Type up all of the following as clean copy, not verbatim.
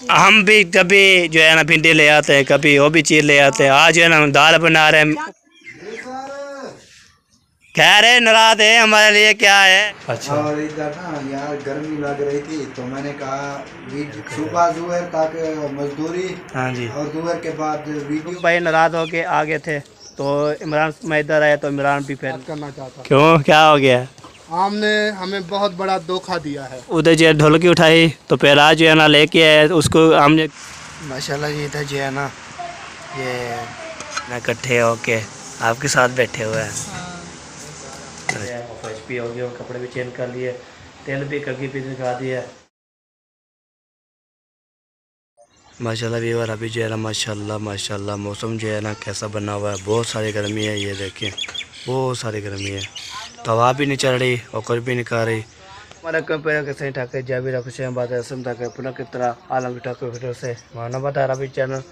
हम भी कभी जो है ना भिंडी ले आते हैं, कभी वो भी चीज़ ले आते हैं। आज जो है ना हम दाल बना रहे हैं। खैर है, नाराज है हमारे लिए, क्या है। अच्छा। और इधर ना यार गर्मी लग रही थी तो मैंने कहा सुबह दोपहर तक मजदूरी। हाँ जी। और दोपहर के बाद वीडियो। भाई नाराज हो के आ गए थे तो इमरान, मैं इधर आया तो इमरान भी फिर करना चाहता। क्यों, क्या हो गया। आम ने हमें बहुत बड़ा धोखा दिया है। उधर जो है ढोलकी उठाई तो फिर आज जो है ना लेके आए उसको हमने। माशाल्लाह जी इधर जो है ना ये ना इकट्ठे होके आपके साथ बैठे हुए हैं। फ्रेश भी हो गए, कपड़े भी चेंज कर लिए, तेल भी कगी भी दिखा दिया। माशाल्लाह व्यूअर, अभी जो है ना माशाल्लाह माशाल्लाह मौसम जो है ना कैसा बना हुआ है। बहुत सारी गर्मी है, ये देखिए बहुत सारी गर्मी है। तो हवा भी नहीं चल रही और कुछ भी नहीं खा रही। हमारा कंपेयर के सही ठाके जाबिर हुसैन बात है सुनता के पुनः की तरह आलम ठाकुर फिर से माना बता रहा भी चैनल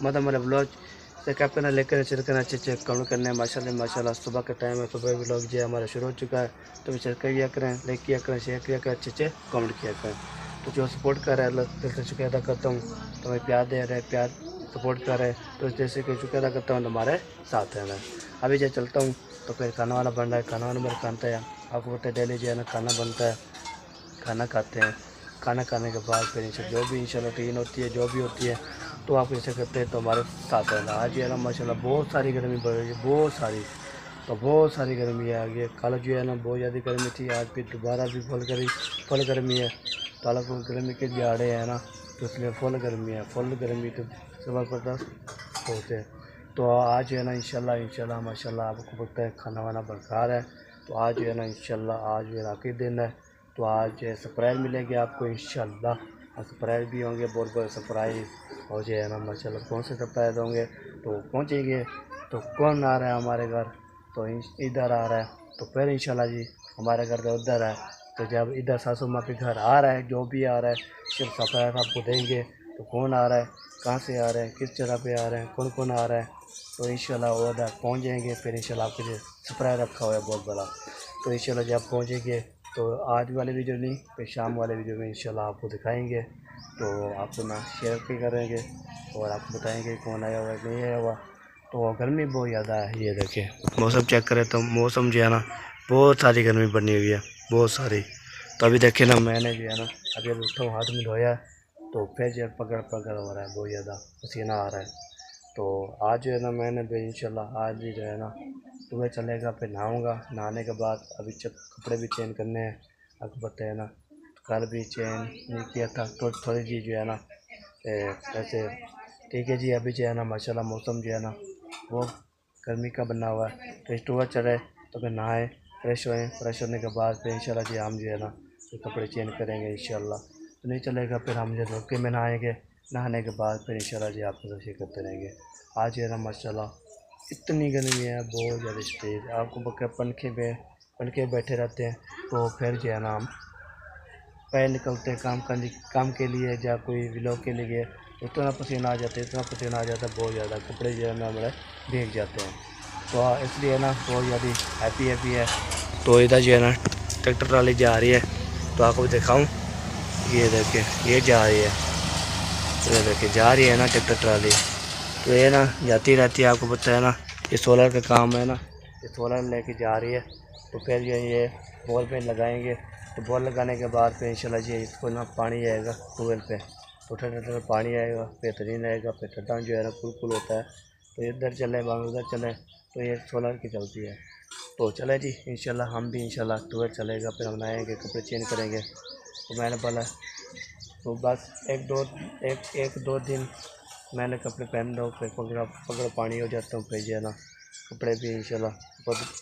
मतलब मेरे ब्लॉग से कैप करना लेकर शेयर करना अच्छे कमेंट करने। माशाल्लाह माशाल्लाह सुबह का टाइम है, सुबह ब्लॉग जो है हमारा शुरू हो चुका है। तो शेयर किया करें, लाइक किया करें, शेयर किया करें, अच्छे कमेंट किया करें। तो जो सपोर्ट कर रहा है अल्लाह दिल से शुक्रिया अदा करता हूँ। तो मैं प्यार दे रहे, प्यार सपोर्ट कर रहे हैं तो जैसे कि शुक्रिया अदा करता हूँ हमारे साथ रहना है। अभी जब चलता हूँ तो फिर खाना वाना बन रहा है, खाना वाना मेरे खानता है। आपको पता है डेली जो है ना खाना बनता है, खाना खाते हैं। खाना खाने के बाद फिर इनसे जो भी इंशाल्लाह रूटीन होती है, जो भी होती है तो आप इसे करते हैं तो हमारे साथ रहना। आज जो है ना माशाल्लाह बहुत सारी गर्मी बढ़ रही है, बहुत सारी, तो बहुत सारी गर्मी है। आगे कल जो है ना बहुत ज़्यादा गर्मी थी, आज फिर दोबारा भी फुल गर्मी है। तो अलग गर्मी के दिहाड़े हैं ना, तो इसलिए फुल गर्मी है। फुल गर्मी तो ज़बरदस्त होते हैं। तो आज जो है ना इंशाल्लाह माशाल्लाह आपको पता है खाना वाना बरकरार है। तो आज जो है ना इंशाल्लाह आज मेरा आखिरी दिन है। तो आज सरप्राइज़ मिलेगी आपको इंशाल्लाह, और सरप्राइज़ भी होंगे, बहुत बड़े सरप्राइज़। और जो है ना माशाल्लाह कौन से सरप्राइज़ होंगे तो पहुँचेंगे। तो कौन आ रहा है हमारे घर, तो इधर आ रहा है तो फिर इंशाल्लाह जी हमारे घर तो उधर है। तो जब इधर सासू माँ के घर आ रहा है, जो भी आ रहा है सिर्फ सरप्राइज़ आपको देंगे। तो कौन आ रहा है, कहाँ से आ रहे हैं, किस जगह पे आ रहे हैं, कौन कौन आ रहा है, तो इंशाल्लाह वो उधर पहुँच जाएंगे। फिर इंशाल्लाह आपके लिए सरप्राइज़ रखा हुआ है बहुत बड़ा। तो इंशाल्लाह जब पहुँचेंगे तो आज वाले वीडियो नहीं, फिर शाम वाले वीडियो में इंशाल्लाह आपको दिखाएंगे। तो आपको ना शेयर भी करेंगे और आपको बताएंगे कौन आया हुआ है नहीं आया हुआ। तो गर्मी बहुत ज़्यादा है, ये देखिए मौसम चेक करें तो मौसम जो है ना बहुत सारी गर्मी बनी हुई है, बहुत सारी। तो अभी देखिए ना मैंने जो है ना अभी उठा हूँ, हाथ में धोया तो फिर जो पकड़ पकड़ हो रहा है, बहुत ज़्यादा पसीना आ रहा है। तो आज जो है ना मैंने भी इंशाल्लाह आज भी जो है ना सुबह चलेगा, फिर नहाऊँगा, नहाने के बाद अभी कपड़े भी चेंज करने हैं, आपको पता है ना। तो कल भी चेंज नहीं किया था तो थोड़ी जी जो है ना ऐसे ठीक है जी। अभी जो है ना माशाल्लाह मौसम जो है ना वो गर्मी का बना हुआ है। तो स्टोर चढ़े तो फिर नहाए, फ्रेश होएँ, फ्रेश होने के बाद फिर इंशाल्लाह जी हम जो है ना फिर कपड़े चेंज करेंगे इंशाल्लाह। तो नहीं चलेगा फिर हम जो रोके में नहाएँगे, नहाने के बाद फिर इंशाल्लाह जी आपको दर्शन करते रहेंगे। आज जो है ना माशाल्लाह इतनी गर्मी है बहुत ज़्यादा तेज़, आपको पक्का पंखे बैठे रहते हैं। तो फिर जो है ना हम पैर निकलते हैं काम के लिए या कोई व्लॉग के लिए, इतना पसीना आ जाता है, इतना पसीना आ जाता है बहुत ज़्यादा, कपड़े जो है ना हमारे भीग जाते हैं। तो इसलिए ना बहुत ज़्यादा हैप्पी है। तो इधर जो है ना ट्रैक्टर ट्राली जा रही है, तो आपको दिखाऊं, ये देखिए ये जा रही है, ये देखिए जा रही है ना ट्रैक्टर ट्राली। तो ये ना जाती रहती है, आपको पता है ना ये सोलर का काम है ना, ये सोलर लेके जा रही है। तो फिर ये बॉल पे लगाएंगे, तो बॉल लगाने के बाद फिर इंशाल्लाह जी इसको ना पानी आएगा ट्यूबवेल पे, तो ठंडा पानी आएगा, बेहतरीन आएगा, फिर ठंडा जो है ना कुल होता है। तो इधर चले बांग उधर चले, तो ये सोलर की चलती है। तो चले जी इंशाल्लाह हम भी इंशाल्लाह ट्यूबवेल चलेगा, फिर हम नहाएँगे, कपड़े चेंज करेंगे। तो मैंने बोला तो बस एक दो दिन मैंने कपड़े पहन लो, फिर पकड़ पानी हो जाता हूँ, फिर जो है ना कपड़े भी इंशाल्लाह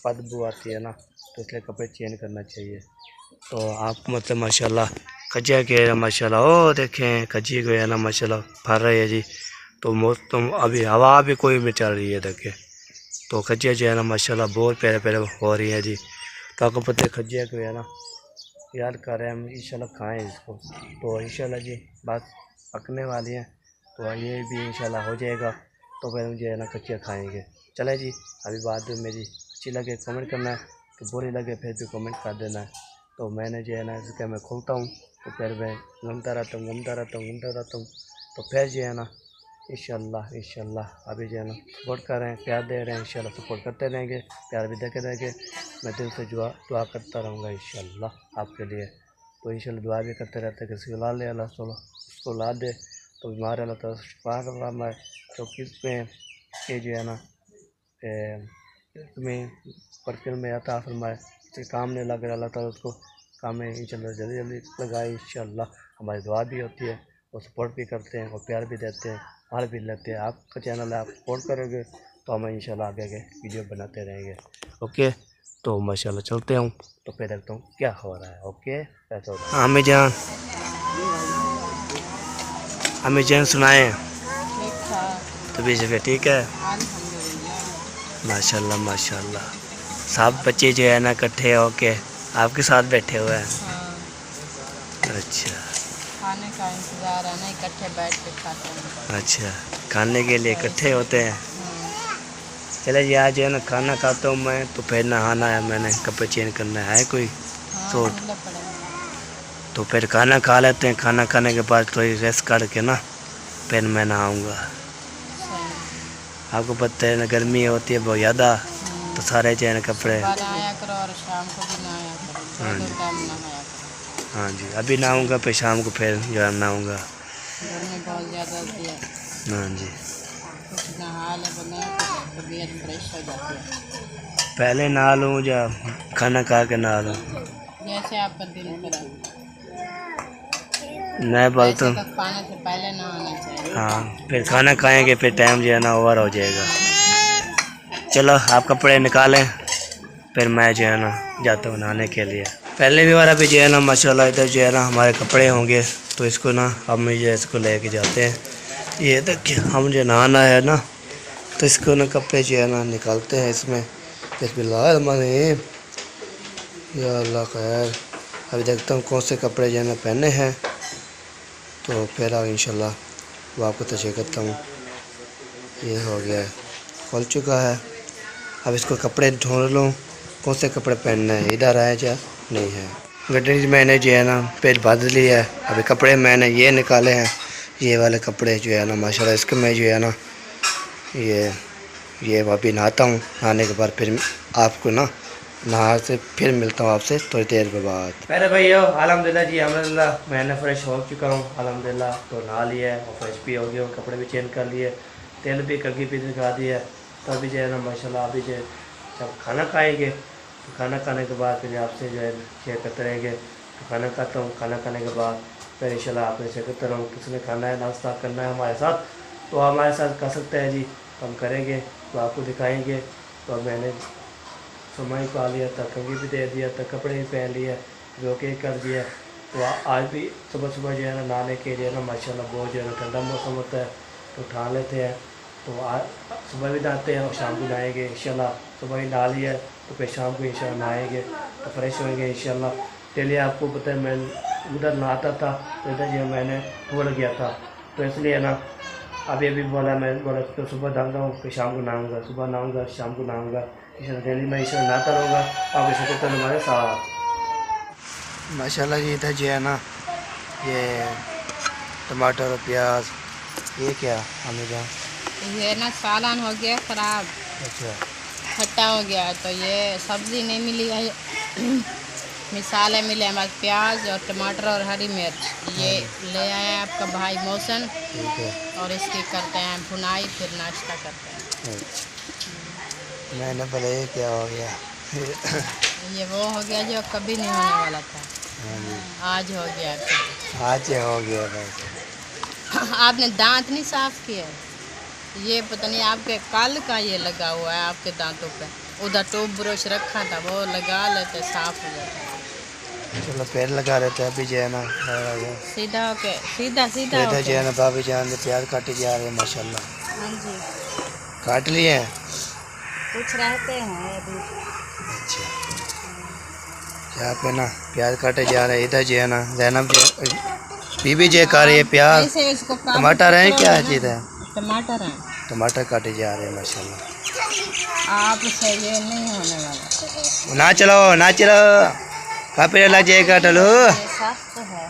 बदबू आती है ना, तो इसलिए कपड़े चेंज करना चाहिए। तो आप मतलब माशाल्लाह कजिया के है माशाल्लाह, ओ देखें कजिए को है ना माशाल्लाह फर रही है जी। तो मौसम अभी हवा भी कोई में चल रही है देखे, तो खजिया जो है ना माशाल्लाह बहुत प्यारे प्यारे हो रही है जी। तो आपको पता है खजिया को है ना याद कर रहे हैं हम, इंशाल्लाह खाएँ इसको। तो इंशाल्लाह जी बस पकने वाली हैं, तो ये भी इंशाल्लाह हो जाएगा। तो फिर मुझे है ना कच्चियाँ खाएँगे। चले जी अभी बात मेरी अच्छी लगे कमेंट करना है, तो बुरी लगे फिर भी कमेंट कर देना है। तो मैंने जो है ना इसका मैं खोलता हूँ तो फिर मैं घूमता रहता हूँ। तो फिर जो है ना इंशाल्लाह अभी जो है ना सपोर्ट कर रहे हैं, प्यार दे रहे हैं, इंशाल्लाह सपोर्ट करते रहेंगे, प्यार भी देते रहेंगे। मैं दिल से दुआ करता रहूँगा इंशाल्लाह आपके लिए। तो इंशाल्लाह दुआ भी करते रहते हैं, किसी को ला ले अल्लाह ताला उसको ला दे, तो बीमार अल्लाह ताला शिफा फरमाए। क्योंकि इसमें ये जो है ना इसमें परफिल में अता फरमाए, इसके काम नहीं लग रहा, अल्लाह ताला उसको काम में इंशाल्लाह जल्दी लगाए इंशाल्लाह। हमारी दुआ भी होती है और सपोर्ट भी करते हैं और प्यार भी देते हैं, मार भी लेते हैं। आपका चैनल है, आप सपोर्ट करोगे तो हम इंशाल्लाह आगे वीडियो बनाते रहेंगे। ओके, तो माशाल्लाह चलते हूँ, तो फिर देखता हूँ क्या हो रहा है। ओके, हमें जान सुनाए तभी जगह ठीक है। माशाल्लाह सब बच्चे जो है ना इकट्ठे होके आपके साथ बैठे हुए हैं। अच्छा, खाने का इंतज़ार है ना, इकट्ठे बैठ के खाते हैं। अच्छा, खाने के लिए इकट्ठे होते हैं। चले जी, आज जो है ना खाना खाता हूँ मैं, तो फिर नहाना है, मैंने कपड़े चेंज करना है कोई तो तो फिर खाना खा लेते हैं। खाना खाने के बाद थोड़ी रेस्ट करके ना फिर मैं नहाऊँगा। आपको पता है ना गर्मी होती है बहुत ज़्यादा, तो सारे जो है ना कपड़े। आया करो और शाम को भी नहाया करो, हाँ जी, टाइम नहाया करो। हाँ जी, अभी नहाऊँगा फिर शाम को फिर जो है नहाऊँगा। गर्मी बहुत ज़्यादा होती है। हाँ जी, कुछ नहा ले बने तो तबीयत फ्रेश हो जाती है। पहले नहा लूँ या खाना खा के नहा लूँ, जैसे आपका दिल करे। मैं बोलता हूँ खाने से पहले नहाना चाहिए। हाँ, फिर खाना खाएंगे फिर टाइम जो है ना ओवर हो जाएगा। चलो आप कपड़े निकालें, फिर मैं जो है ना जाता हूँ नहाने के लिए। पहले भी बार अभी जो है ना माशाल्लाह इधर जो है ना हमारे कपड़े होंगे, तो इसको ना हम जो है इसको लेके जाते हैं। ये देखिए, हम जो नहाना है ना, तो इसको ना कपड़े जो है ना निकालते हैं इसमें। बिस्मिल्लाह या अल्लाह खैर। अभी देखता हूँ कौन से कपड़े जो है ना पहने हैं, तो फिर इंशाल्लाह वो आपको तशरीह करता हूँ। ये हो गया है, खोल चुका है। अब इसको कपड़े ढूंढ लूँ कौन से कपड़े पहनने हैं, इधर है या नहीं है। गड्डी मैंने जो है ना पेट बांध लिया है। अभी कपड़े मैंने ये निकाले हैं, ये वाले कपड़े जो है ना माशाल्लाह। इसके मैं जो है ना ये अभी नहाता हूँ, नहाने के बाद फिर आपको ना नहा से फिर मिलता हूँ आपसे थोड़ी देर के बाद। मेरे भैया अल्हम्दुलिल्लाह जी, अल्हम्दुलिल्लाह मैंने फ्रेश हो चुका हूँ अल्हम्दुलिल्लाह। तो नहा लिया है और फ्रेश भी हो गया हूँ, कपड़े भी चेंज कर लिए, तेल भी कगी भी दिखा दिया। तो अभी जो है ना माशाल्लाह अभी जो जब खाना खाएंगे, तो खाना खाने के बाद फिर आपसे जो है शेयर करते रहेंगे। तो खाना खाता हूँ, खाना खाने के बाद फिर इंशाल्लाह आपसे शेयर करते रहूँ। किसने खाना है, नाश्ता करना है हमारे साथ, तो हमारे साथ कर सकते हैं जी, हम करेंगे तो आपको दिखाएँगे। तो मैंने समय पा लिया था, कंघी भी दे दिया था, कपड़े भी पहन लिए, जो के कर दिया। तो आज भी सुबह सुबह जो है ना नहाने के लिए ना माशाल्लाह बहुत जो है ना ठंडा मौसम होता है, तो उठा लेते हैं। तो आज सुबह भी नहाते हैं और शाम को नहाएंगे इंशाल्लाह। सुबह ही नहा लिया तो फिर शाम को इंशाल्लाह नहाएंगे, तो फ्रेश होएंगे इंशाल्लाह। पहले आपको पता है मैं उधर नहाता था, तो इधर जो मैंने भूल गया था, तो इसलिए ना अभी बोला, मैं बोला तो सुबह नहाऊँगा फिर शाम को नहाऊँगा, सुबह नहाऊँगा शाम को नहाऊँगा। डेली मैं इसे नहाता रहूँगा, आप इसे करते हमारे साथ। माशाल्लाह जी इधर जो है ना ये टमाटर और प्याज, ये क्या हमें जहाँ ये ना सालन हो गया ख़राब। अच्छा, खट्टा हो गया, तो ये सब्ज़ी नहीं मिली है। मिसाले मिले हमारे, प्याज और टमाटर और हरी मिर्च, ये ले आया आपका भाई मौसम। ठीक है, और इसकी करते हैं भुनाई, फिर नाश्ता करते हैं। अच्छा। मैंने बोला ये क्या हो गया। ये वो हो गया जो कभी नहीं होने वाला था, हाँ जी, आज हो गया। आज ये हो गया बस। आपने दांत नहीं साफ़ किए, ये पता नहीं आपके कल का ये लगा हुआ है आपके दांतों पे। उधर टूथ ब्रश रखा था, वो लगा लेते साफ़ हो जाता। चलो पेड़ लगा लेते हैं। अभी जो है ना सीधा होके सीधा इधर जो है ना भाभी जान ने प्याज काटे जा रहे हैं माशाल्लाह। हाँ जी, काट लिए हैं, कुछ रहते हैं अभी। अच्छा, यहाँ पे ना प्याज काटे जा रहे हैं। इधर जो है ना जैनब जो बीबी जे खा रही है प्याज, ऐसे इसको टमाटर हैं क्या चीज़ है, टमाटर हैं, टमाटर काटे जा रहे हैं माशाल्लाह। आपसे ये नहीं होने वाला। ना चलो ना चलो, कहाँ पे लग जाएगा टलो। ये सख्त है।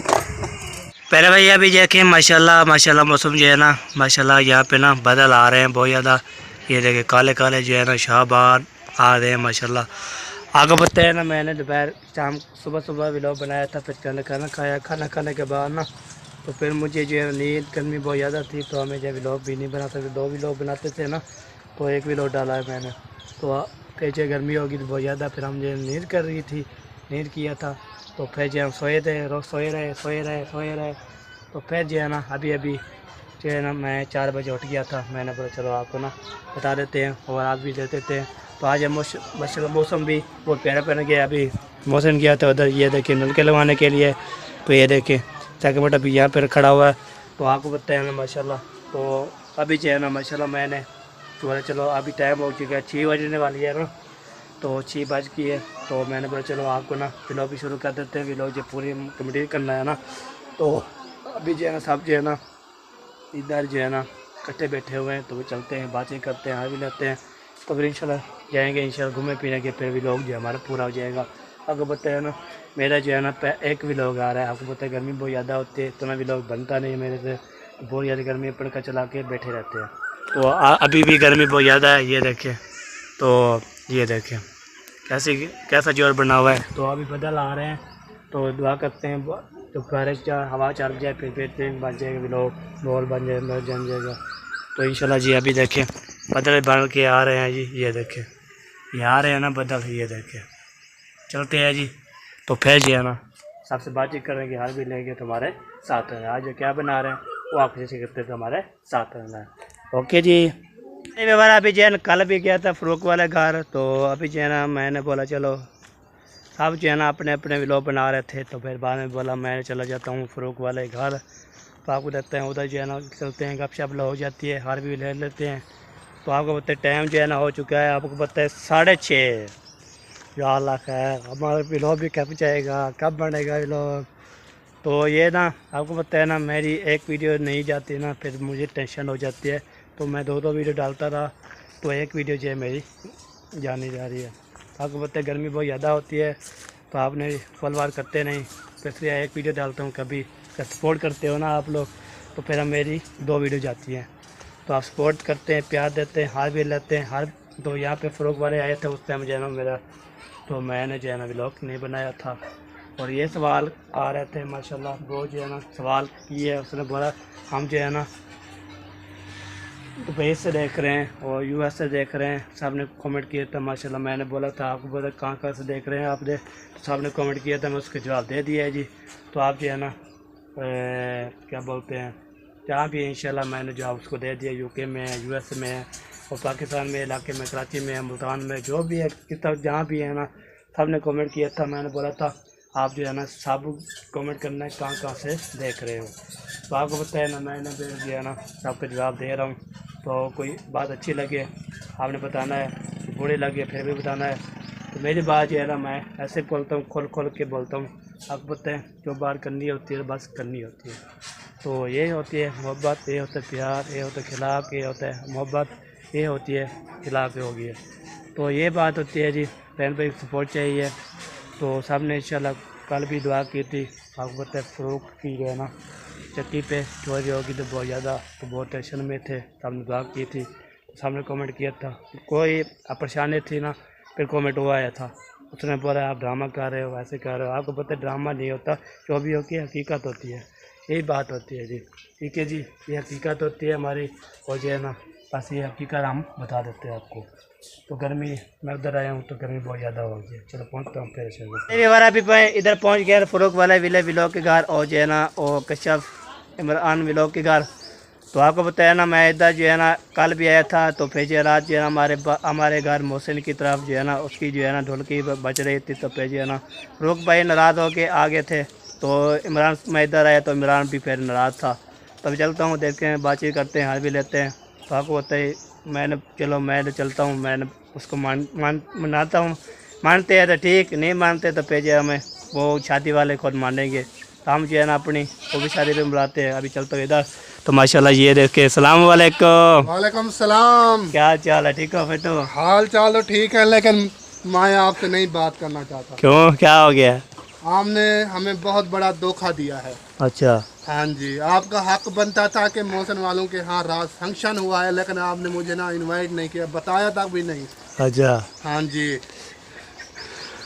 पहले भैया अभी देखें माशाल्लाह माशाल्लाह मौसम जो है ना माशाल्लाह यहाँ पे ना बादल आ रहे हैं बहुत ज़्यादा। ये देखें काले काले जो है ना शाहबाद आ रहे हैं माशाल्लाह। आगे बढ़ते हैं ना, मैंने दोपहर शाम सुबह सुबह व्लॉग बनाया था, फिर खाना खाया, खाना खाने के बाद ना तो फिर मुझे जो है नींद गर्मी बहुत ज़्यादा थी तो हमें जो व्लॉग भी नहीं बना सकते, 2 व्लॉग बनाते थे ना तो 1 व्लॉग डाला है मैंने। तो फिर जो गर्मी होगी तो बहुत ज़्यादा, फिर हम जो नींद कर रही थी, नींद किया था तो फिर जो हम सोए थे, रोज़ सोए रहे। तो फिर जो है ना अभी जो है ना मैं 4 बजे उठ गया था। मैंने बोला चलो आपको ना बता देते हैं और आप भी देते थे। तो आज मौसम भी बहुत प्यारा गया। अभी मौसम गया था उधर, ये देखिए नलके लगवाने के लिए। तो ये देखिए सेकंड अभी यहाँ पर खड़ा हुआ है तो आपको बताया ना माशाल्लाह। तो अभी जो है ना माशाल्लाह मैंने बोला चलो अभी टाइम हो चुका है, 6 बजने वाली है ना, तो 6 बज गई है। तो मैंने बोला चलो आपको ना व्लॉग भी शुरू कर देते हैं, व्लॉग जो पूरी कंप्लीट करना है ना। तो अभी जो है ना सब जो है ना इधर जो है ना इकट्ठे बैठे हुए हैं तो वो चलते हैं, बातें करते हैं, भी लेते हैं। तो फिर इंशाल्लाह जाएंगे, इंशाल्लाह घूमे फिरे के फिर व्लॉग जो हमारा पूरा हो जाएगा। आपको पता है ना मेरा जो है ना 1 व्लॉग आ रहा है। आपको पता है गर्मी बहुत ज़्यादा होती है तो ना व्लॉग बनता नहीं है मेरे से, बहुत ज़्यादा गर्मी पंखा चला के बैठे रहते हैं। तो अभी भी गर्मी बहुत ज़्यादा है, ये देखें। तो ये देखें कैसा जोर बना हुआ है। तो अभी बादल आ रहे हैं तो दुआ करते हैं तो बारिश हवा चल जाए, फिर 3 बज जाएगा व्लॉग बॉल बन जाएगा। तो इंशाल्लाह जी अभी देखें बादल बन के आ रहे हैं जी, ये देखें ये आ रहे हैं ना बादल, ये देखें चलते हैं जी। तो फिर जो है ना सबसे बातचीत करेंगे, हाल भी लेंगे तुम्हारे साथ रहना। आज जो क्या बना रहे हैं वो आप जैसे करते तो हमारे साथ रहना है। ओके जी। व्यवहार अभी जो है ना कल भी गया था फ़रूक वाले घर, तो अभी जो है ना मैंने बोला चलो सब जो है ना अपने अपने व्लॉग बना रहे थे। तो फिर बाद में बोला मैं चला जाता हूँ फ़रूक वाले घर, तो आपको देखते हैं उधर जो है ना चलते हैं, गपशप हो जाती है, हार भी ले लेते हैं। तो आपको पता है टाइम जो है ना हो चुका है, आपको पता है 6:30। या अल्लाह खैर हमारा व्लॉग भी कब जाएगा, कब बनेगा व्लॉग। तो ये ना आपको पता है ना मेरी एक वीडियो नहीं जाती ना फिर मुझे टेंशन हो जाती है। तो मैं 2 वीडियो डालता रहा तो एक वीडियो जो है मेरी जानी जा रही है। आपको पता है गर्मी बहुत ज़्यादा होती है तो आपने फॉलोअर करते नहीं, तो इसलिए एक वीडियो डालता हूँ। कभी सपोर्ट करते हो ना आप लोग तो फिर हम मेरी 2 वीडियो जाती हैं। तो आप सपोर्ट करते हैं, प्यार देते हैं, हार भी लेते हैं। हार तो यहाँ पे फ़रूक वाले आए थे उस टाइम जो है ना मेरा, तो मैंने जो है ना व्लॉग नहीं बनाया था। और ये सवाल आ रहे थे माशाल्लाह, वो जो है ना सवाल किए, उसने बोला हम जो है ना दुबई से देख रहे हैं और US से देख रहे हैं। सब ने कमेंट किया था माशाल्लाह। मैंने बोला था आपको बोला कहाँ से देख रहे हैं आपने, तो सब ने कमेंट किया था, मैं उसके जवाब दे दिया है जी। तो आप जो है ना क्या बोलते हैं जहाँ भी इंशाल्लाह मैंने जवाब उसको दे दिया। UK में है, US में है और पाकिस्तान में इलाके में, कराची में, मुल्तान में, जो भी है किस तरह जहाँ भी है ना सब ने कमेंट किया था। मैंने बोला था आप जो है ना सब कमेंट करना है कहाँ से देख रहे हो। तो आपको पता है ना मैंने जो है ना सबका जवाब दे रहा हूँ। तो कोई बात अच्छी लगे आपने बताना है, बुरी लगे फिर भी बताना है। तो मेरी बात जो है ना मैं ऐसे बोलता हूँ, खोल के बोलता हूँ। आपको पता है जो बात करनी होती है बस करनी होती है। तो ये होती है मोहब्बत, ये होता है प्यार, ये होता है खिलाफ, ये होता है मोहब्बत, ये होती है खिलाफ होगी है। तो ये बात होती है जी, बहन भाई सपोर्ट चाहिए। तो सब ने इंशाल्लाह कल भी दुआ की थी। आपको पता है फ़रूक की जो है ना चक्की पे चोरी होगी तो बहुत ज़्यादा, तो बहुत टेंशन में थे, सब ने दुआ की थी। सब ने कमेंट किया था, कोई परेशानी थी ना फिर कमेंट हुआ आया था, उसने बोला आप ड्रामा कर रहे हो, ऐसे कर रहे हो। आपको पता है ड्रामा नहीं होता, जो भी होती है हकीकत होती है, यही बात होती है जी। ठीक है जी, ये हकीकत होती है हमारी और जो है ना बस ये हकीकत हम बता देते हैं आपको। तो गर्मी मैं उधर आया हूँ तो गर्मी बहुत ज़्यादा हो गई। चलो पहुँचता हूँ फिर अभी इधर पहुँच गया फ़रूक वाले व्लॉग के घर और जो है ना और कश्यप इमरान व्लॉग के घर। तो आपको बताया ना मैं इधर जो है ना कल भी आया था। तो फिर जो रात जो है ना हमारे घर मोहसिन की तरफ जो है ना उसकी जो है ना ढोलकी बज रही थी। तो फिर जो है ना फ़रूक भाई नाराज़ होके आ गए थे। तो इमरान मैं इधर आया तो इमरान भी फिर नाराज़ था। तो अभी चलता हूँ, देखते हैं, बातचीत करते हैं, हाल भी लेते हैं। तो आपको बताइए मैं चलता हूँ, मैंने उसको मनाता हूँ, मानते हैं तो ठीक, नहीं मानते तो फिर जो हमें वो शादी वाले खुद मानेंगे। तो हम जो है ना अपनी वो भी शादी पे बुलाते हैं। अभी चलता हूँ इधर। तो माशाल्लाह ये देखे अस्सलाम वालेकुम। वालेकुम सलाम। क्या चाल है, ठीक हो फिर? तो हाल चाल तो ठीक है लेकिन मैं आपसे नहीं बात करना चाहता। क्यों, क्या हो गया? आपने हमें बहुत बड़ा धोखा दिया है। अच्छा हाँ जी, आपका हक बनता था कि मौसम वालों के यहाँ रात फंक्शन हुआ है, लेकिन आपने मुझे ना इनवाइट नहीं किया, बताया तक भी नहीं। अच्छा, हाँ जी,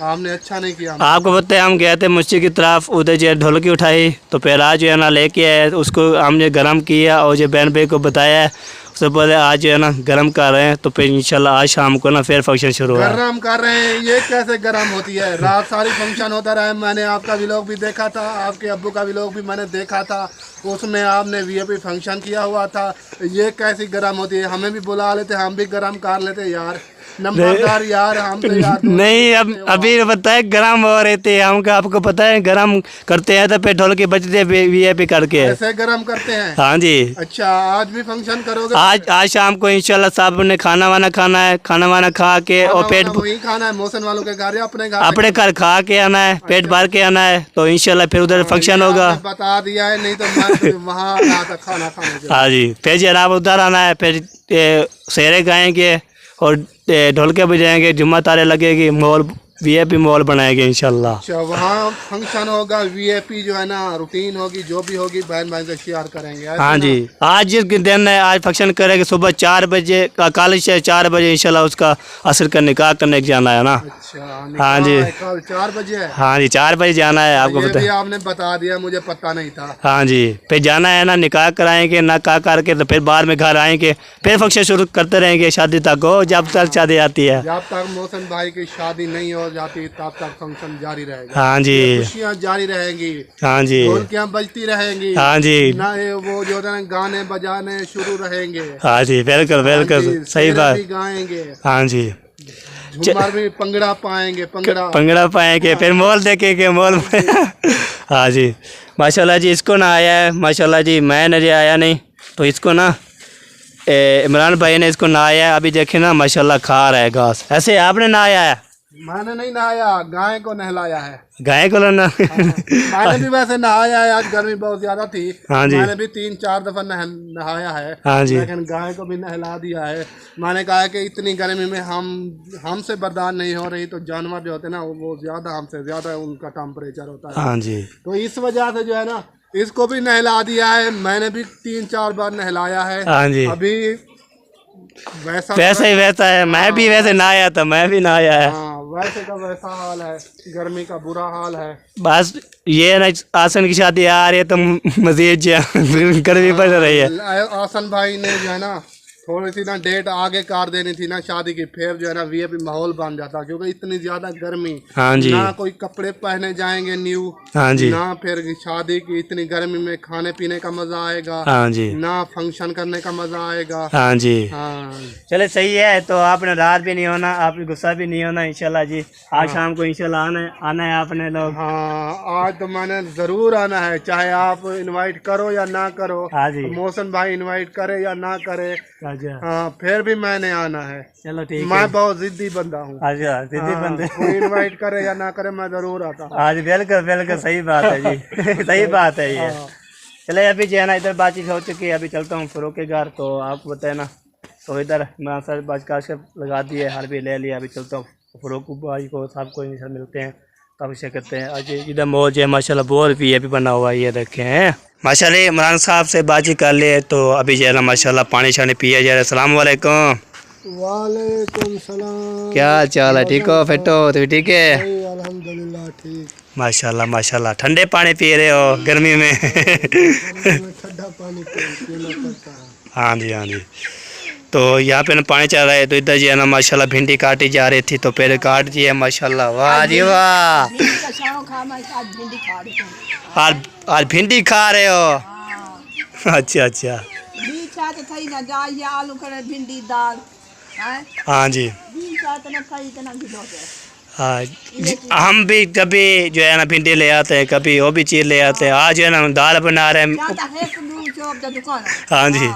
आपने अच्छा नहीं किया। आपको पता है हम गए थे मस्जिद की तरफ, उधर जो है ढोलकी उठाई तो पैरा जो है ना लेके आए, उसको हमने गर्म किया और जो बहन भाई को बताया, उससे बोले आज जो है ना गर्म कर रहे हैं, तो फिर इंशाल्लाह आज शाम को ना फिर फंक्शन शुरू हुआ। गरम कर रहे हैं, ये कैसे गरम होती है? रात सारी फंक्शन होता रहा है, मैंने आपका व्लॉग भी देखा था, आपके अब्बू का व्लॉग भी मैंने देखा था, उसमें आपने वीआईपी फंक्शन किया हुआ था। ये कैसी गरम होती है? हमें भी बुला लेते, हम भी गरम कर लेते यार, नंबरदार यार, हम तो यार नहीं, अब अभी बताए गरम हो रहे थे हमको, आपको पता है गरम करते हैं तो फिर ढोलकी बजते वीआईपी करके। ऐसे गरम करते हैं? हाँ जी। अच्छा, आज भी फंक्शन करोगे? आज शाम को इंशाल्लाह साहब ने खाना वाना खाना है, खाना वाना खा के और पेट वही खाना है मौसम वालों के घर या अपने घर खा के आना है, पेट भर के आना है, तो इंशाल्लाह फिर उधर फंक्शन होगा। आपने बता दिया है, नहीं तो मैं वहाँ आया था खाना खाने के। हाँ जी, फिर जनाब उधर आना है, फिर शेरे गाएंगे और ढोलके बजाएंगे, जुम्मा तारे लगेगी, मॉल वीआईपी मॉल बनाएंगे इंशाल्लाह। अच्छा, वहाँ फंक्शन होगा, वीआईपी जो है ना रूटीन होगी, जो भी होगी बहन बहन से शेयर करेंगे। हाँ जी, आज जिस दिन है आज फंक्शन करेंगे सुबह 4 बजे, कल से 4 बजे इंशाल्लाह उसका असर का निकाह करने जाना है ना। अच्छा, हाँ जी, कल 4 बजे है? हाँ जी 4 बजे जाना है, आपको पता है? आपने बता दिया, मुझे पता नहीं था। हाँ जी, फिर जाना है ना, निकाह कराएंगे, निकाह करके तो फिर बाद में घर आएंगे, फिर फंक्शन शुरू करते रहेंगे शादी तक हो, जब तक शादी आती है। जब तक मौसम भाई की शादी नहीं हो जाती तब तक फंक्शन जारी रहेगा। हाँ जी, खुशियाँ जारी रहेंगी। हाँ जी, ढोलकियाँ बजती रहेंगी। हाँ जी, ना वो जो है गाने बजाने शुरू रहेंगे। हाँ जी, बिल्कुल बिल्कुल सही बात। गाएंगे। हाँ जी, झूमर भी पंगड़ा पाएंगे, पंगड़ा पाएंगे, फिर मॉल देखेंगे मॉल में। हाँ जी, माशाल्लाह जी, इसको ना आया है माशाल्लाह जी, मैं नजर आया नहीं, तो इसको ना इमरान भाई ने इसको नहाया है, अभी देखे ना माशाल्लाह खा रहा है घास। ऐसे आपने नहाया है? मैंने नहीं नहाया, गाय को नहलाया है। गाय को ना? मैंने भी वैसे नहाया है, आज गर्मी बहुत ज्यादा थी। हाँ जी, मैंने भी 3-4 दफा नहाया है। हाँ जी, लेकिन गाय को भी नहला दिया है। मैंने कहा कि इतनी गर्मी में हमसे बर्दाश्त नहीं हो रही, तो जानवर जो होते हैं ना वो ज्यादा हमसे ज्यादा उनका टेम्परेचर होता है। हाँ जी, तो इस वजह से जो है ना इसको भी नहला दिया है। मैंने भी 3-4 बार नहलाया है। हाँ जी, अभी वैसा ही वैसा है, मैं भी वैसे नहाया था, मैं भी नहाया है। हाँ, वैसे का वैसा हाल है, गर्मी का बुरा हाल है। बस ये ना आसन की शादी आ रही है तो मजीद गर्मी बढ़ रही है। आसन भाई ने जो है ना थोड़ी सी ना डेट आगे कर देनी थी ना शादी की, फिर जो है ना वीआईपी माहौल बन जाता, क्योंकि इतनी ज्यादा गर्मी। हाँ जी, ना कोई कपड़े पहने जाएंगे न्यू। हाँ जी, ना फिर शादी की इतनी गर्मी में खाने पीने का मजा आएगा। हाँ जी, ना फंक्शन करने का मजा आएगा। हाँ जी। हाँ, चले सही है, तो आपने रात भी नहीं होना, आपने गुस्सा भी नहीं होना इंशाल्लाह जी। आज शाम को इंशाल्लाह आना है आपने लोग। हाँ, आज तो मैंने जरूर आना है, चाहे आप इनवाइट करो या ना करो। हाँ जी, मौसम भाई इनवाइट करे या ना करे, अच्छा, हाँ फिर भी मैंने आना है। चलो ठीक है, मैं बहुत जिद्दी बंदा हूँ। अच्छा जिद्दी बंदे, कोई इनवाइट करे या ना करे मैं जरूर आता हूँ। आज बिल्कुल बिल्कुल सही बात है जी। सही बात है ये। चले अभी जो है ना इधर बातचीत हो चुकी है, अभी चलता हूँ फरोख के घर, तो आपको बताए ना, तो इधर मैं सर बाजकाश लगा दिए, हर भी ले लिया, अभी चलता हूँ फरोख भाई को, सबको इनसे मिलते हैं, तब से करते हैं। आज इधर मौज है माशाल्लाह, बहुत भी अभी बना हुआ है, ये देखे हैं माशाल्लाह। इमरान साहब से बातचीत कर लिए, तो अभी जो है ना माशाल्लाह पानी शानी पिया जा रहा है। अस्सलाम वालेकुम। वालेकुम सलाम। क्या चाल है? ठीक हो? फिट हो? तो ठीक है अल्हम्दुलिल्लाह ठीक। माशाल्लाह माशाल्लाह। ठंडे पानी पी रहे हो गर्मी में? ठंडा पानी पीना पड़ता है। हाँ जी, हाँ जी। तो यहाँ पे ना पानी चल रहा है, तो इधर जो है ना माशाल्लाह भिंडी काटी जा रही थी, तो पहले काट दी है माशाल्लाह। वाह जी वाह, आज भिंडी खा रहे हो? अच्छा अच्छा, आलू करे भिंडी दाल। हाँ जी, हाँ हम भी कभी जो है ना भिंडी ले आते हैं, कभी वो भी चीज़ ले आते हैं। आज जो है ना दाल बना रहे हैं। हाँ जी,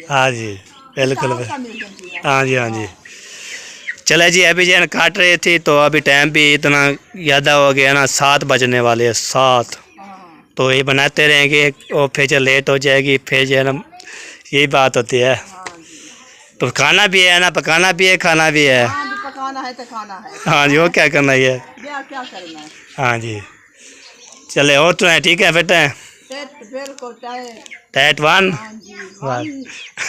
हाँ जी बिल्कुल, हाँ जी, हाँ जी। चले जी, अभी जो है ना काट रही थी, तो अभी टाइम भी इतना ज़्यादा हो गया ना, 7 बजने वाले हैं, 7। तो ये बनाते रहेंगे और फिर जो लेट हो जाएगी, फिर जो है ना यही बात होती है। तो खाना भी है ना, पकाना भी है, खाना भी है। हाँ जी, पकाना है तो खाना है। हाँ जी, वो क्या करना ही है। क्या करना है। हाँ जी, चले और तो है, ठीक है बेटा। फिर को चाहे। टैट वन हाँ जी, वन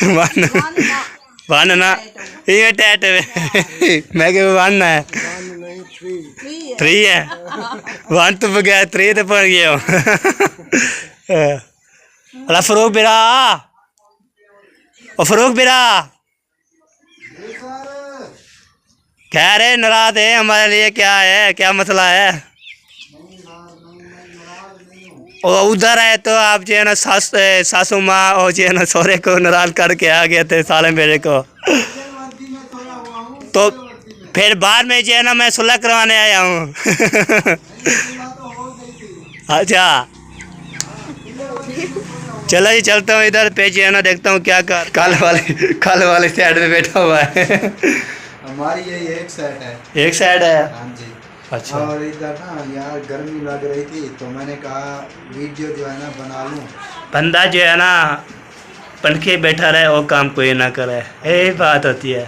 वन वन ना, ये टैट मैं क्या वन है, फ्री है। 3 है। 1 तो बगैर 3 तो पड़ गए हो। अला फरूक बिरा, ओ फरूक बिरा, कह रहे नाराज है हमारे लिए, क्या है, क्या मसला है? और उधर है तो आप जो है ना सासू माँ और जो है ना सौरे को नाराज करके आ गए थे साले मेरे को। तो फिर बाद में जो है ना मैं सुलह करवाने आया हूँ। अच्छा चलो जी, चलता हूँ इधर पे जो है ना, देखता हूँ क्या कर। काले वाले साइड में बैठा हुआ है। हमारी यही एक सेट है। एक साइड है। हाँ जी। अच्छा। और इधर ना यार गर्मी लग रही थी तो मैंने कहा वीडियो जो है ना बना लूँ। बंदा जो है ना पंखे बैठा रहे और काम कोई ना करे, यही बात होती है।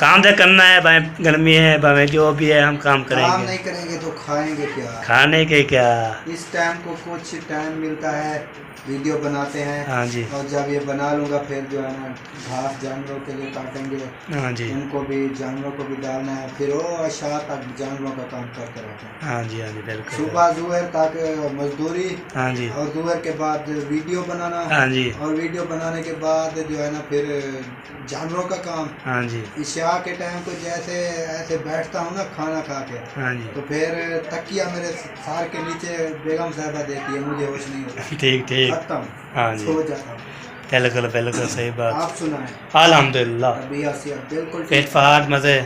काम तो करना है, भाई गर्मी है, भाई जो भी है हम काम काम करेंगे। नहीं करेंगे तो खाएंगे क्या? खाने के क्या। इस टाइम को कुछ टाइम मिलता है, वीडियो बनाते हैं। हाँ जी। और जब ये बना लूँगा फिर जो है ना घास जानवरों के लिए काटेंगे। हाँ जी। उनको भी, जानवरों को भी डालना है, फिर वो अच्छा तक जानवरों का काम करते रहते हैं। हाँ जी, हाँ जी, बिल्कुल। सुबह जुहर तक मजदूरी, हाँ जी। और जुहर के बाद वीडियो बनाना। हाँ जी। और वीडियो बनाने के बाद जो है ना फिर जानवरों का काम। हाँ जी। इशा के टाइम को जैसे ऐसे बैठता हूँ ना खाना खा के, हाँ जी। तो फिर तकिया मेरे सार के नीचे बेगम साहबा देती है, मुझे होश नहीं होता। ठीक ठीक। खत्म। हाँ जी, सो जाता हूँ। बिल्कुल बिल्कुल सही बात। आप सुनाएं। अल्हम्दुलिल्लाह, तबीयत से बिल्कुल पेट ठीक। फाट मजे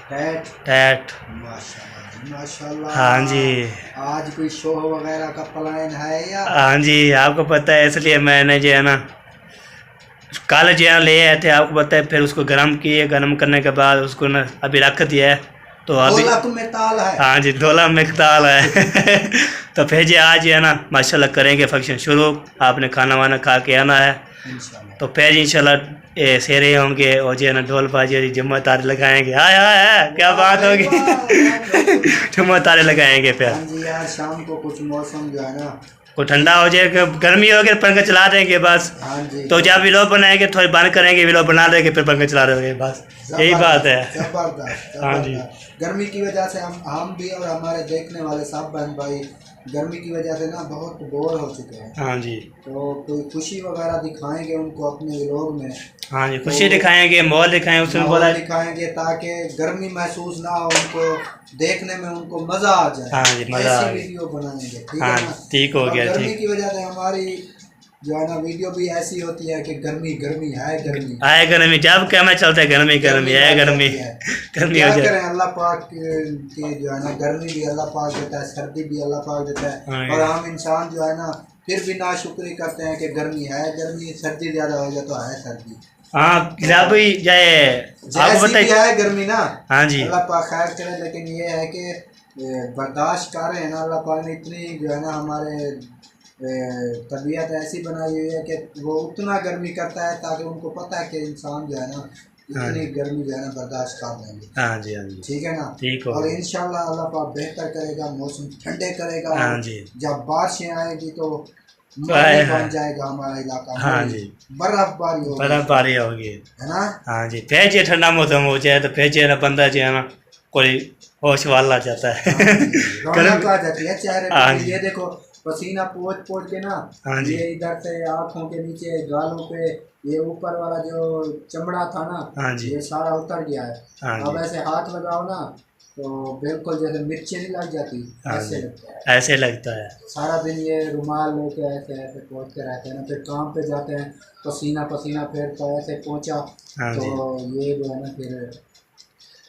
टैट टैट। माशाल्लाह माशाल्लाह। हाँ जी। आज कोई शो वगैरह का प्लान है या? हाँ जी, आपको पता है इसलिए मैंने जो है ना कल जो है ले आए थे, आपको पता है। फिर उसको गर्म किए, गर्म करने के बाद उसको ना अभी रख दिया है। तो अभी तुम्हें ताल है। हाँ जी, 2 लाख में ताल है। तो फिर जी आज है ना माशाल्लाह करेंगे फंक्शन शुरू। आपने खाना वाना खा के आना है। इंशाल्लाह। तो फिर इंशाल्लाह सेरे होंगे और जो है ना ढोल बाजी और जुम्मा तारे लगाएंगे। हाय हाय क्या बात होगी। जुम्मा तारे लगाएंगे फिर। हाँ जी यार, शाम को कुछ मौसम जो है ना को ठंडा हो जाएगा, गर्मी होगी पंखा चला देंगे बस। हाँ जी। तो जब विलो बनाएंगे थोड़ी बंद करेंगे, विलो बना देंगे फिर पंखा चला देंगे, बस यही बात है। जबरदस्त। हाँ जी। गर्मी की वजह से हम भी और हमारे देखने वाले सब बहन भाई गर्मी की वजह से ना बहुत बोर हो चुके हैं। हाँ जी। तो कोई खुशी वगैरह दिखाएंगे उनको अपने व्लॉग में। हाँ जी, खुशी दिखाएंगे, माहौल दिखाएंगे, उसमें बोला दिखाएंगे ताकि गर्मी महसूस ना हो, उनको देखने में उनको मजा आ जाए। हाँ जी, मजा आ ऐसी जाए। वीडियो बनाएंगे, ठीक हाँ है ना? ठीक हो अब गया, गर्मी ठीक। की वजह से हमारी जो है ना वीडियो भी ऐसी होती है कि गर्मी गर्मी है, गर्मी आए गर्मी, जब कैमरा चलता है गर्मी गर्मी है, गर्मी गर्मी हो क्या जाए। करें, अल्लाह पाक की जो है ना गर्मी भी अल्लाह पाक देता है, सर्दी भी अल्लाह पाक देता है। हाँ। और हम इंसान जो है ना फिर भी नाशुक्री करते हैं कि गर्मी है गर्मी, सर्दी ज़्यादा हो जाए तो है सर्दी। हाँ जब भी जाए आपको जैसी भी बताइए। है गर्मी ना, हाँ जी। अल्लाह पाक खैर करे। लेकिन ये है कि बर्दाश्त कर रहे हैं ना, अल्लाह पाक ने इतनी जो है ना हमारे तबीयत ऐसी बनाई हुई है कि वो उतना गर्मी करता है ताकि उनको पता है कि इंसान जो है ना इतनी गर्मी जो है ना बर्दाश्त कर लेंगे। हाँ जी, हाँ जी, ठीक है ना? ठीक हो और गया। इंशाल्लाह अल्लाह पाक बेहतर करेगा, मौसम ठंडे करेगा। हाँ जी। जब बारिशें आएगी तो हाय मरी बन हाय। जाएगा हमारा इलाका। हाँ मरी। जी। बर्फबारी होगी, बर्फबारी होगी। है ना? हाँ जी, फिर जो ठंडा मौसम हो जाए तो फिर जो है ना बंदा जो है ना कोई होश वाला जाता है। रौनक आ जाती है चेहरे हाँ पे। जी। ये देखो पसीना पोंछ पोंछ के ना, हाँ जी। ये इधर से आँखों के नीचे, गालों पे, ये ऊपर वाला जो चमड़ा था ना, हाँ जी। ये सारा उतर गया है। हाँ अब जी। ऐसे हाथ लगाओ ना तो बिल्कुल जैसे मिर्ची नहीं लग जाती, हाँ ऐसे जी। लगता है। ऐसे लगता है। सारा दिन ये रुमाल लेके ऐसे ऐसे पोंछते रहते हैं ना, फिर काम पे जाते हैं पसीना पसीना, फिर तो ऐसे पोंछा हाँ तो ये जो है ना फिर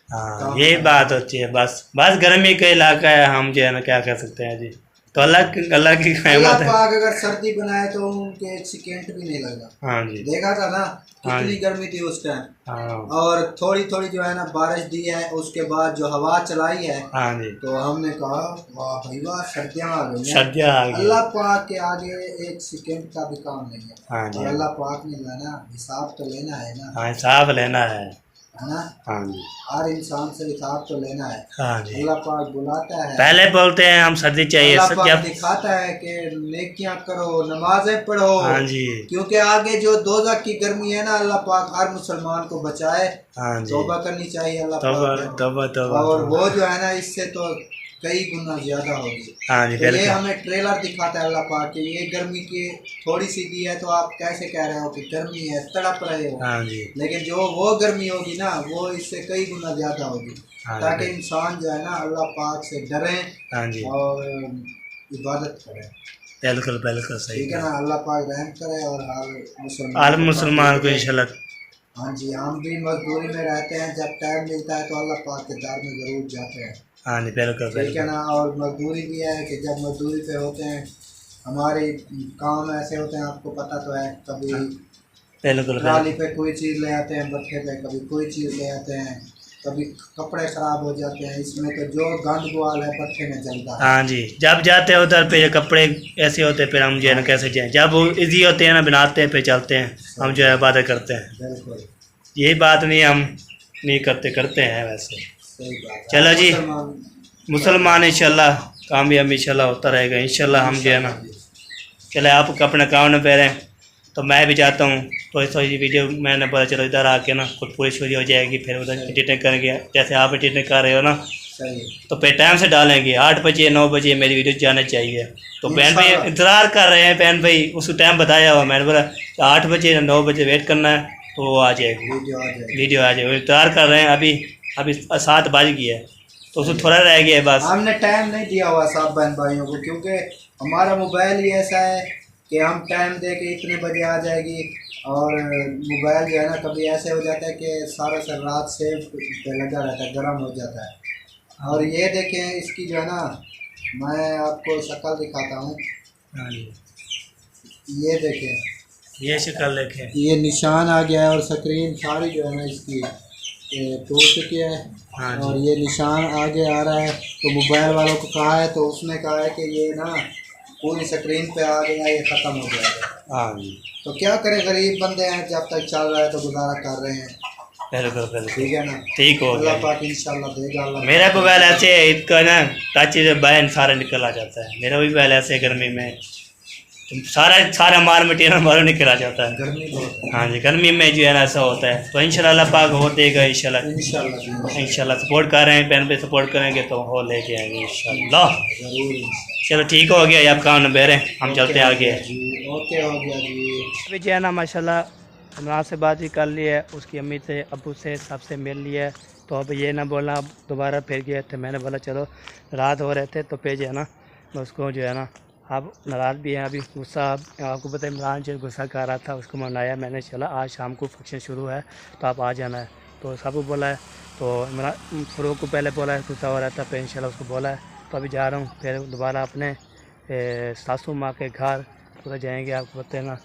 हाँ यही बात होती है। बस बस गर्मी का इलाका है, हम जो है ना क्या कर सकते हैं जी। तो अल्लाह की अल्लाह रहमत है। पाक अगर सर्दी बनाए तो उनके एक सेकेंड भी नहीं लगा। हाँ जी, देखा था ना हाँ कितनी जी। गर्मी थी उस टाइम, हाँ और थोड़ी थोड़ी जो है ना बारिश दी है, उसके बाद जो हवा चलाई है हाँ जी, तो हमने कहा वाह भाई वाह, सर्दियाँ आ गई हैं। सर्दियाँ आ गई। अल्लाह पाक के आगे एक सेकेंड का भी काम नहीं है। हाँ जी, और अल्लाह पाक ने लेना हिसाब तो लेना है ना, हाँ हिसाब लेना है। है ना। हाँ जी, हर इंसान से हिसाब तो लेना है। हाँ जी। अल्लाह पाक बुलाता है, पहले बोलते हैं हम सर्दी चाहिए अल्लाह पाक जब। दिखाता है कि नेकियां करो, नमाजें पढ़ो, हाँ जी, क्योंकि आगे जो दोज़ख की गर्मी है ना, अल्लाह पाक हर मुसलमान को बचाए। हाँ जी। तौबा करनी चाहिए अल्लाह तौबा पाक, तौबा तौबा। और वो जो है ना इससे तो कई गुना ज्यादा होगी। हाँ जी, तो ये बिल्कुल। हमें ट्रेलर दिखाता है अल्लाह पाक कि ये गर्मी की थोड़ी सी दी है तो आप कैसे कह रहे हो कि गर्मी है, तड़प रहे हो। हाँ जी, लेकिन जो वो गर्मी होगी ना वो इससे कई गुना ज्यादा होगी, हाँ जी, ताकि इंसान जो है ना अल्लाह पाक से डरे हाँ जी, और इबादत करे। बिल्कुल बिल्कुल सही। ठीक है ना, अल्लाह पाक रहम करे और हर आल मुसलमान को इंशाल्लाह। हाँ जी, हम भी मजदूरी में रहते हैं, जब टाइम मिलता है तो अल्लाह पाक के दर में ज़रूर जाते हैं। हाँ जी, बिल्कुल ठीक है बिल्कुल। ना, और मजदूरी भी है कि जब मजदूरी पे होते हैं हमारे काम ऐसे होते हैं, आपको पता तो है, कभी बिल्कुल ट्राली बिल्कुल। पे कोई चीज़ ले आते हैं भट्ठे पे, कभी कोई चीज़ ले आते हैं, कभी कपड़े ख़राब हो जाते हैं। इसमें तो जो गंद गुआल है भट्ठे में जलता है। हाँ जी, जब जाते हैं उधर पे कपड़े ऐसे होते हैं, फिर हम जो है ना कैसे जाएं। जब वो इजी होते हैं ना बनाते हैं, फिर चलते हैं, हम जो है बातें करते हैं। बिल्कुल यही बात नहीं हम नहीं करते हैं वैसे। सही बात है। चलो जी, मुसलमान मुसलमान इंशाल्लाह कामयाब इंशाल्लाह होता रहेगा इंशाल्लाह। हम जो है ना चले आप अपने काम में पहले, तो मैं भी जाता हूँ। तो थोड़ी वीडियो मैंने बोला चलो इधर आके ना कुछ पूरी शुरू हो जाएगी, फिर उधर एडिटिंग करेंगे जैसे आप एडिटिंग कर रहे हो ना, सही तो फिर टाइम से डालेंगे। 8 बजे 9 बजे मेरी वीडियो जाने चाहिए। तो बहन भाई इंशाल्लाह। इंतज़ार कर रहे हैं, बहन भाई उसको टाइम बताया हुआ, मैंने बोला 8 बजे 9 बजे वेट करना है तो वो आ जाएगी, वीडियो आ जाएगी। वीडियो आ जाएगी। इंतज़ार कर रहे हैं, अभी 7 बज गया है, तो उसको थोड़ा रह गया है बस। हमने टाइम नहीं दिया हुआ साहब बहन भाइयों को, क्योंकि हमारा मोबाइल ही ऐसा है कि हम टाइम दे के इतने बजे आ जाएगी, और मोबाइल जो है ना कभी ऐसे हो जाता है कि सारा रात से पे लगा रहता है, गर्म हो जाता है। और ये देखें इसकी जो है ना, मैं आपको शक्ल दिखाता हूँ, हाँ जी, ये देखें, ये शक्ल देखें। ये निशान आ गया है और स्क्रीन सारी जो है ना इसकी टूट चुकी है। हाँ और जी, ये निशान आगे आ रहा है, तो मोबाइल वालों को कहा है तो उसने कहा है कि ये ना पूरी स्क्रीन पे आ गया, ये ख़त्म हो जाएगा। हाँ जी, तो क्या करें, गरीब बंदे हैं, जब तक चल रहा है तो गुजारा कर रहे हैं। बिल्कुल बिल्कुल ठीक है ना, ठीक हो अल्लाह गया। पाक इंशाल्लाह देगा। अल्लाह मेरा मोबाइल ऐसे है, इसका ना टच से बहन सारा निकल आ जाता है। मेरा भी मोबाइल ऐसे गर्मी में तो सारा माल मटेरियल हमारा निकल आ जाता है। गर्मी बहुत है। हाँ जी, गर्मी में जो है ना ऐसा होता है। तो इंशाल्लाह पाक हो देगा इंशाल्लाह। इंशाल्लाह इंशाल्लाह सपोर्ट कर रहे हैं, बहन पे सपोर्ट करेंगे तो हो लेके आएंगे इंशाल्लाह। ज़रूर। चलो ठीक हो गया, आप काम न बेरे, हम चलते हैं आगे। जी ओके हो गया जी। अभी जो है ना माशाल्लाह इमरान से बात भी कर ली है, उसकी अम्मी से अबू से सबसे मिल लिया है। तो अब ये ना बोलना अब दोबारा फिर गए थे, मैंने बोला चलो रात हो रहे थे तो फिर जो है ना मैं उसको जो है ना अब नाराज़ भी हैं, अभी गुस्सा आपको पता है इमरान जो गुस्सा कर रहा था उसको मनाया मैंने, चला आज शाम को फंक्शन शुरू है तो आप आ जाना है। तो सबको बोला है, तो इमरान फ़रूक को पहले बोला है, गुस्सा हो रहा था, फिर इंशाल्लाह उसको बोला है। तो अभी जा रहा हूँ, फिर दोबारा अपने सासू माँ के घर पूरा जाएंगे, आपको पता है ना।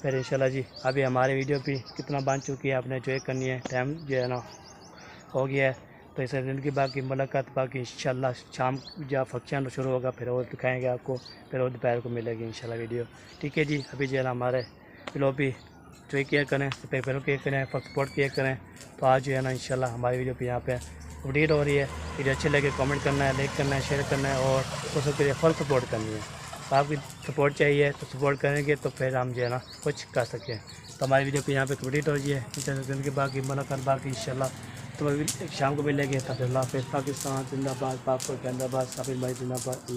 फिर इंशाल्लाह जी अभी हमारी वीडियो भी कितना बन चुकी है, आपने जो करनी है टाइम जो है ना हो गया है। तो इस दिन की बाकी मुलाकात बाकी इंशाल्लाह शाम जब फंक्शन शुरू होगा फिर वो दिखाएंगे आपको, फिर वो दोपहर को मिलेगी इंशाल्लाह वीडियो। ठीक है जी, अभी जो है ना हमारे लोग भी जो केयर करें, पेपर केयर करें, सपोर्ट केयर करें। तो आज जो है ना इंशाल्लाह हमारी वीडियो पे यहाँ पे अपडेट हो रही है। वीडियो अच्छे लगे कमेंट करना है, लाइक करना है, शेयर करना है और उसके लिए फुल सपोर्ट करनी है। तो आपकी सपोर्ट चाहिए तो सपोर्ट करेंगे तो फिर हम जो है ना कुछ कर सकें। तो हमारी वीडियो पे यहाँ पे कंप्लीट हो रही है। दिन के बाकी मुलाकात बाकी इंशाल्लाह तो शाम को मिलेंगे। तब अल्लाह हाफ़िज़। पाकिस्तान जिंदाबाद, पाक जिंदाबाद, साबिर भाई जिंदाबाद।